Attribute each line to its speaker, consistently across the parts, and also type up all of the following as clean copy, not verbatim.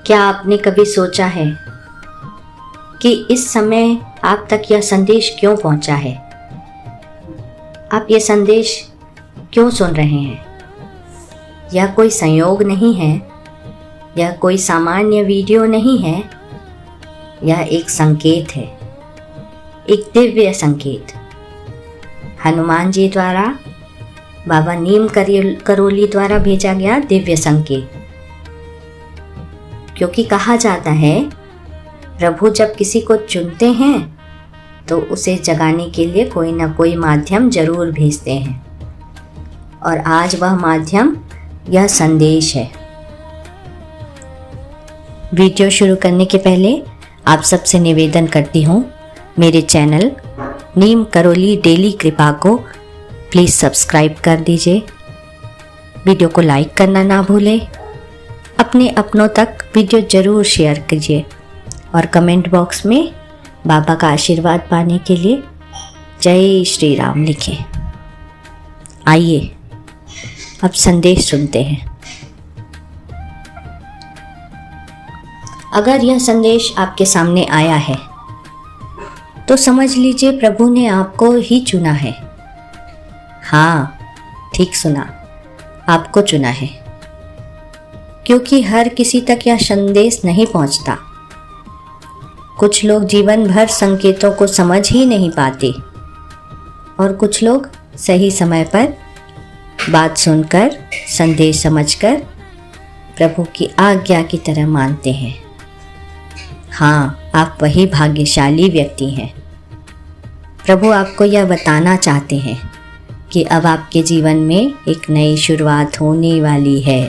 Speaker 1: क्या आपने कभी सोचा है कि इस समय आप तक यह संदेश क्यों पहुंचा है? आप ये संदेश क्यों सुन रहे हैं? यह कोई संयोग नहीं है, यह कोई सामान्य वीडियो नहीं है, यह एक संकेत है, एक दिव्य संकेत। हनुमान जी द्वारा, बाबा नीम करोली द्वारा भेजा गया दिव्य संकेत। क्योंकि कहा जाता है प्रभु जब किसी को चुनते हैं तो उसे जगाने के लिए कोई ना कोई माध्यम जरूर भेजते हैं, और आज वह माध्यम यह संदेश है। वीडियो शुरू करने के पहले आप सबसे निवेदन करती हूँ, मेरे चैनल नीम करोली डेली कृपा को प्लीज़ सब्सक्राइब कर दीजिए। वीडियो को लाइक करना ना भूलें। अपने अपनों तक वीडियो ज़रूर शेयर कीजिए और कमेंट बॉक्स में बाबा का आशीर्वाद पाने के लिए जय श्री राम लिखें। आइए अब संदेश सुनते हैं। अगर यह संदेश आपके सामने आया है तो समझ लीजिए प्रभु ने आपको ही चुना है। हाँ, ठीक सुना, आपको चुना है। क्योंकि हर किसी तक यह संदेश नहीं पहुंचता। कुछ लोग जीवन भर संकेतों को समझ ही नहीं पाते, और कुछ लोग सही समय पर बात सुनकर, संदेश समझकर प्रभु की आज्ञा की तरह मानते हैं। हाँ, आप वही भाग्यशाली व्यक्ति हैं। प्रभु आपको यह बताना चाहते हैं कि अब आपके जीवन में एक नई शुरुआत होने वाली है।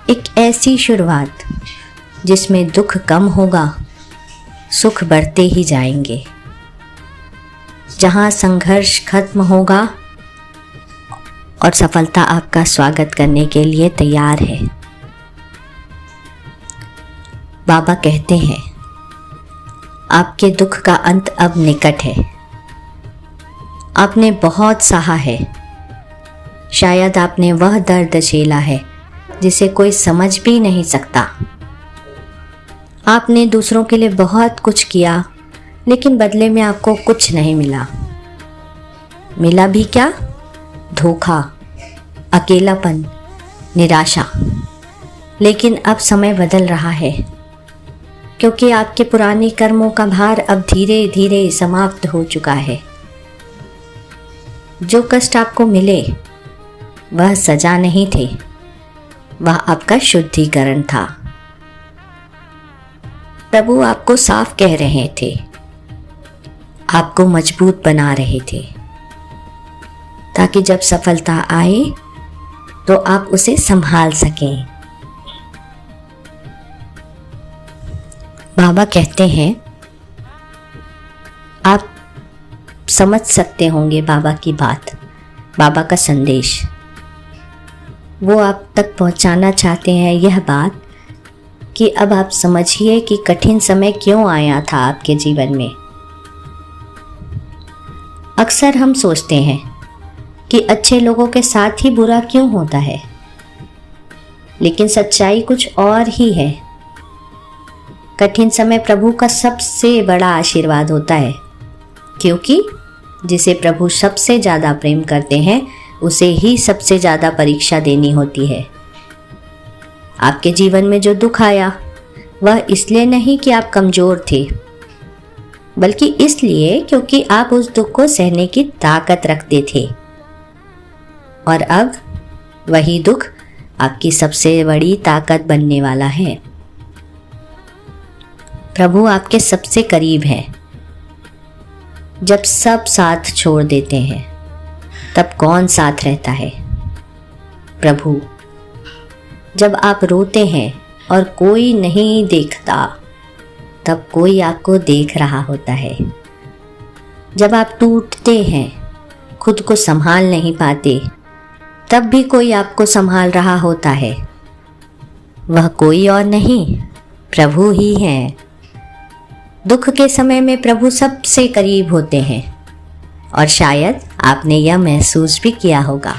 Speaker 1: एक ऐसी शुरुआत जिसमें दुख कम होगा, सुख बढ़ते ही जाएंगे। जहाँ संघर्ष खत्म होगा और सफलता आपका स्वागत करने के लिए तैयार है। बाबा कहते हैं आपके दुख का अंत अब निकट है। आपने बहुत सहा है। शायद आपने वह दर्द झेला है जिसे कोई समझ भी नहीं सकता। आपने दूसरों के लिए बहुत कुछ किया, लेकिन बदले में आपको कुछ नहीं मिला। मिला भी क्या? धोखा, अकेलापन, निराशा। लेकिन अब समय बदल रहा है, क्योंकि आपके पुराने कर्मों का भार अब धीरे धीरे समाप्त हो चुका है। जो कष्ट आपको मिले वह सजा नहीं थे, वह आपका शुद्धिकरण था। प्रभु आपको साफ कह रहे थे, आपको मजबूत बना रहे थे, ताकि जब सफलता आए तो आप उसे संभाल सकें। बाबा कहते हैं आप समझ सकते होंगे बाबा की बात, बाबा का संदेश। वो आप तक पहुंचाना चाहते हैं यह बात कि अब आप समझिए कि कठिन समय क्यों आया था आपके जीवन में। अक्सर हम सोचते हैं कि अच्छे लोगों के साथ ही बुरा क्यों होता है, लेकिन सच्चाई कुछ और ही है। कठिन समय प्रभु का सबसे बड़ा आशीर्वाद होता है, क्योंकि जिसे प्रभु सबसे ज़्यादा प्रेम करते हैं उसे ही सबसे ज़्यादा परीक्षा देनी होती है। आपके जीवन में जो दुख आया वह इसलिए नहीं कि आप कमज़ोर थे, बल्कि इसलिए क्योंकि आप उस दुख को सहने की ताकत रखते थे। और अब वही दुख आपकी सबसे बड़ी ताकत बनने वाला है। प्रभु आपके सबसे करीब है। जब सब साथ छोड़ देते हैं तब कौन साथ रहता है? प्रभु। जब आप रोते हैं और कोई नहीं देखता, तब कोई आपको देख रहा होता है। जब आप टूटते हैं, खुद को संभाल नहीं पाते, तब भी कोई आपको संभाल रहा होता है। वह कोई और नहीं, प्रभु ही हैं। दुख के समय में प्रभु सबसे करीब होते हैं, और शायद आपने यह महसूस भी किया होगा।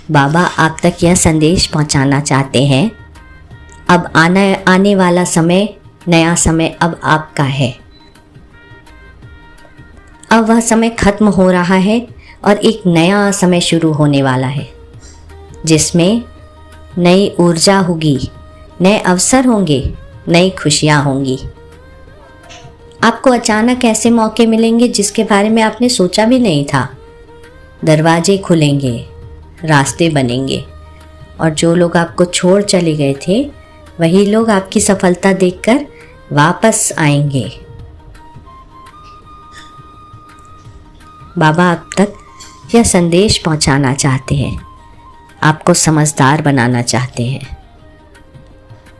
Speaker 1: बाबा आप तक यह संदेश पहुंचाना चाहते हैं, अब आने वाला समय, नया समय अब आपका है। अब वह समय खत्म हो रहा है और एक नया समय शुरू होने वाला है, जिसमें नई ऊर्जा होगी, नए अवसर होंगे, नई खुशियाँ होंगी। आपको अचानक ऐसे मौके मिलेंगे जिसके बारे में आपने सोचा भी नहीं था। दरवाजे खुलेंगे, रास्ते बनेंगे और जो लोग आपको छोड़ चले गए थे वही लोग आपकी सफलता देखकर वापस आएंगे। बाबा आप तक यह संदेश पहुंचाना चाहते हैं, आपको समझदार बनाना चाहते हैं।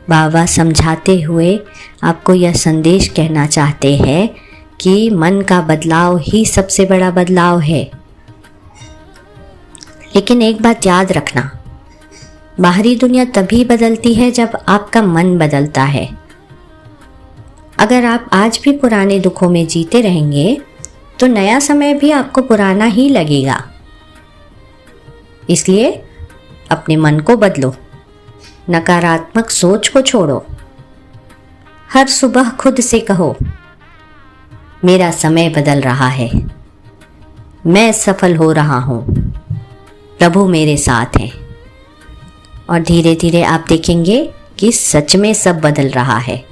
Speaker 1: बाबा समझाते हुए आपको यह संदेश कहना चाहते हैं कि मन का बदलाव ही सबसे बड़ा बदलाव है। लेकिन एक बात याद रखना, बाहरी दुनिया तभी बदलती है जब आपका मन बदलता है। अगर आप आज भी पुराने दुखों में जीते रहेंगे तो नया समय भी आपको पुराना ही लगेगा। इसलिए अपने मन को बदलो, नकारात्मक सोच को छोड़ो। हर सुबह खुद से कहो, मेरा समय बदल रहा है, मैं सफल हो रहा हूँ, प्रभु मेरे साथ हैं। और धीरे धीरे आप देखेंगे कि सच में सब बदल रहा है।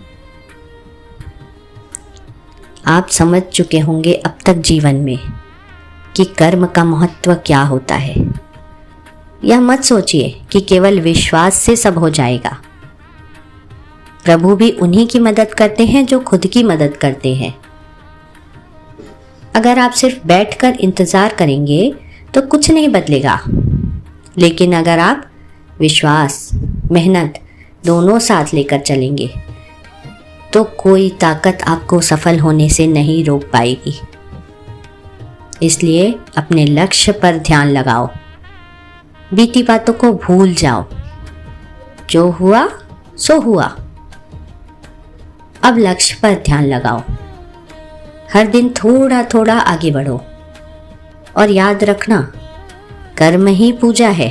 Speaker 1: आप समझ चुके होंगे अब तक जीवन में कि कर्म का महत्व क्या होता है। यह मत सोचिए कि केवल विश्वास से सब हो जाएगा। प्रभु भी उन्हीं की मदद करते हैं जो खुद की मदद करते हैं। अगर आप सिर्फ बैठकर इंतजार करेंगे तो कुछ नहीं बदलेगा, लेकिन अगर आप विश्वास, मेहनत दोनों साथ लेकर चलेंगे तो कोई ताकत आपको सफल होने से नहीं रोक पाएगी। इसलिए अपने लक्ष्य पर ध्यान लगाओ, बीती बातों को भूल जाओ। जो हुआ सो हुआ, अब लक्ष्य पर ध्यान लगाओ। हर दिन थोड़ा थोड़ा आगे बढ़ो और याद रखना, कर्म ही पूजा है।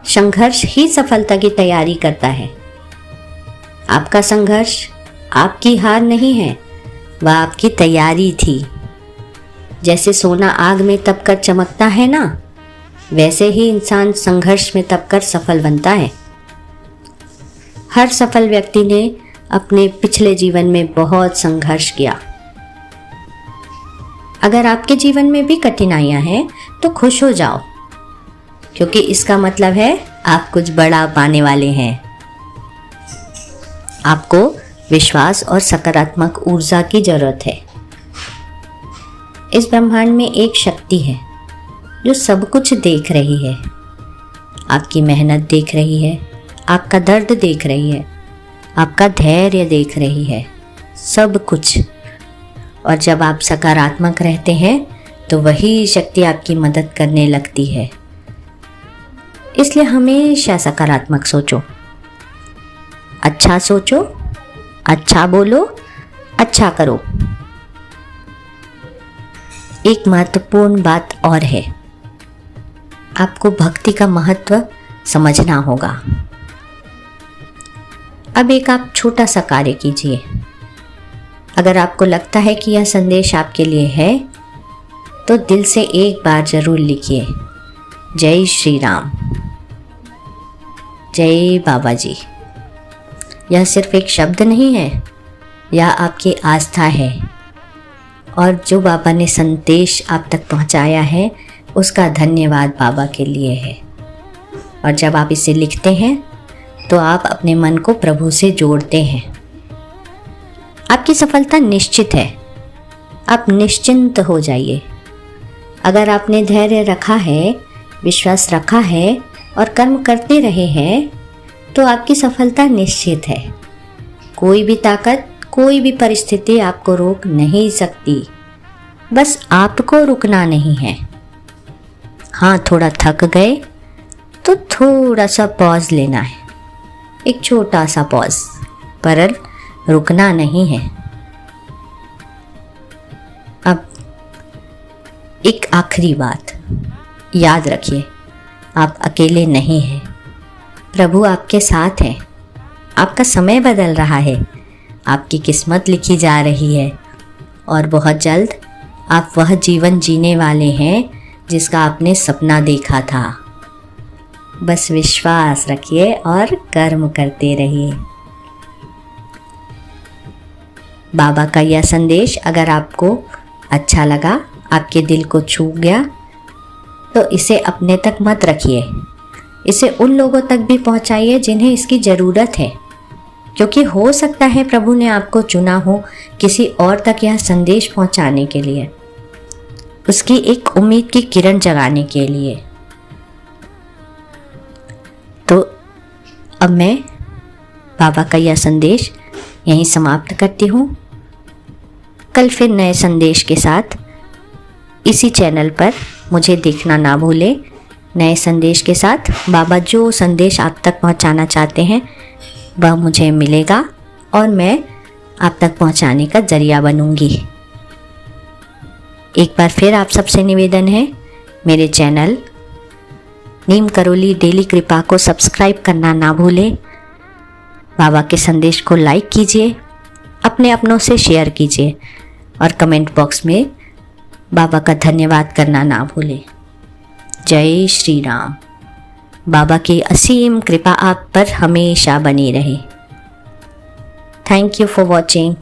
Speaker 1: संघर्ष ही सफलता की तैयारी करता है। आपका संघर्ष आपकी हार नहीं है, वह आपकी तैयारी थी। जैसे सोना आग में तपकर चमकता है ना, वैसे ही इंसान संघर्ष में तपकर सफल बनता है। हर सफल व्यक्ति ने अपने पिछले जीवन में बहुत संघर्ष किया। अगर आपके जीवन में भी कठिनाइयां हैं तो खुश हो जाओ, क्योंकि इसका मतलब है आप कुछ बड़ा पाने वाले हैं। आपको विश्वास और सकारात्मक ऊर्जा की जरूरत है। इस ब्रह्मांड में एक शक्ति है जो सब कुछ देख रही है। आपकी मेहनत देख रही है, आपका दर्द देख रही है, आपका धैर्य देख रही है, सब कुछ। और जब आप सकारात्मक रहते हैं तो वही शक्ति आपकी मदद करने लगती है। इसलिए हमेशा सकारात्मक सोचो, अच्छा सोचो, अच्छा बोलो, अच्छा करो। एक महत्वपूर्ण बात और है, आपको भक्ति का महत्व समझना होगा। अब एक आप छोटा सा कार्य कीजिए। अगर आपको लगता है कि यह संदेश आपके लिए है तो दिल से एक बार जरूर लिखिए, जय श्री राम, जय बाबा जी। यह सिर्फ एक शब्द नहीं है, यह आपकी आस्था है और जो बाबा ने संदेश आप तक पहुंचाया है उसका धन्यवाद बाबा के लिए है। और जब आप इसे लिखते हैं तो आप अपने मन को प्रभु से जोड़ते हैं। आपकी सफलता निश्चित है, आप निश्चिंत हो जाइए। अगर आपने धैर्य रखा है, विश्वास रखा है और कर्म करते रहे हैं तो आपकी सफलता निश्चित है। कोई भी ताकत, कोई भी परिस्थिति आपको रोक नहीं सकती, बस आपको रुकना नहीं है। हाँ, थोड़ा थक गए तो थोड़ा सा पॉज लेना है, एक छोटा सा पॉज, पर रुकना नहीं है। अब एक आखिरी बात, याद रखिए, आप अकेले नहीं हैं। प्रभु आपके साथ हैं। आपका समय बदल रहा है, आपकी किस्मत लिखी जा रही है और बहुत जल्द आप वह जीवन जीने वाले हैं जिसका आपने सपना देखा था। बस विश्वास रखिए और कर्म करते रहिए। बाबा का यह संदेश अगर आपको अच्छा लगा, आपके दिल को छू गया, तो इसे अपने तक मत रखिए, इसे उन लोगों तक भी पहुंचाइए जिन्हें इसकी ज़रूरत है, क्योंकि हो सकता है प्रभु ने आपको चुना हो किसी और तक यह संदेश पहुंचाने के लिए, उसकी एक उम्मीद की किरण जगाने के लिए। तो अब मैं बाबा का यह संदेश यहीं समाप्त करती हूँ। कल फिर नए संदेश के साथ इसी चैनल पर मुझे देखना ना भूलें। नए संदेश के साथ बाबा जो संदेश आप तक पहुंचाना चाहते हैं वह मुझे मिलेगा और मैं आप तक पहुंचाने का जरिया बनूंगी। एक बार फिर आप सबसे निवेदन है, मेरे चैनल नीम करोली डेली कृपा को सब्सक्राइब करना ना भूलें। बाबा के संदेश को लाइक कीजिए, अपने अपनों से शेयर कीजिए और कमेंट बॉक्स में बाबा का धन्यवाद करना ना भूलें। जय श्री राम। बाबा की असीम कृपा आप पर हमेशा बनी रहे। Thank you for watching.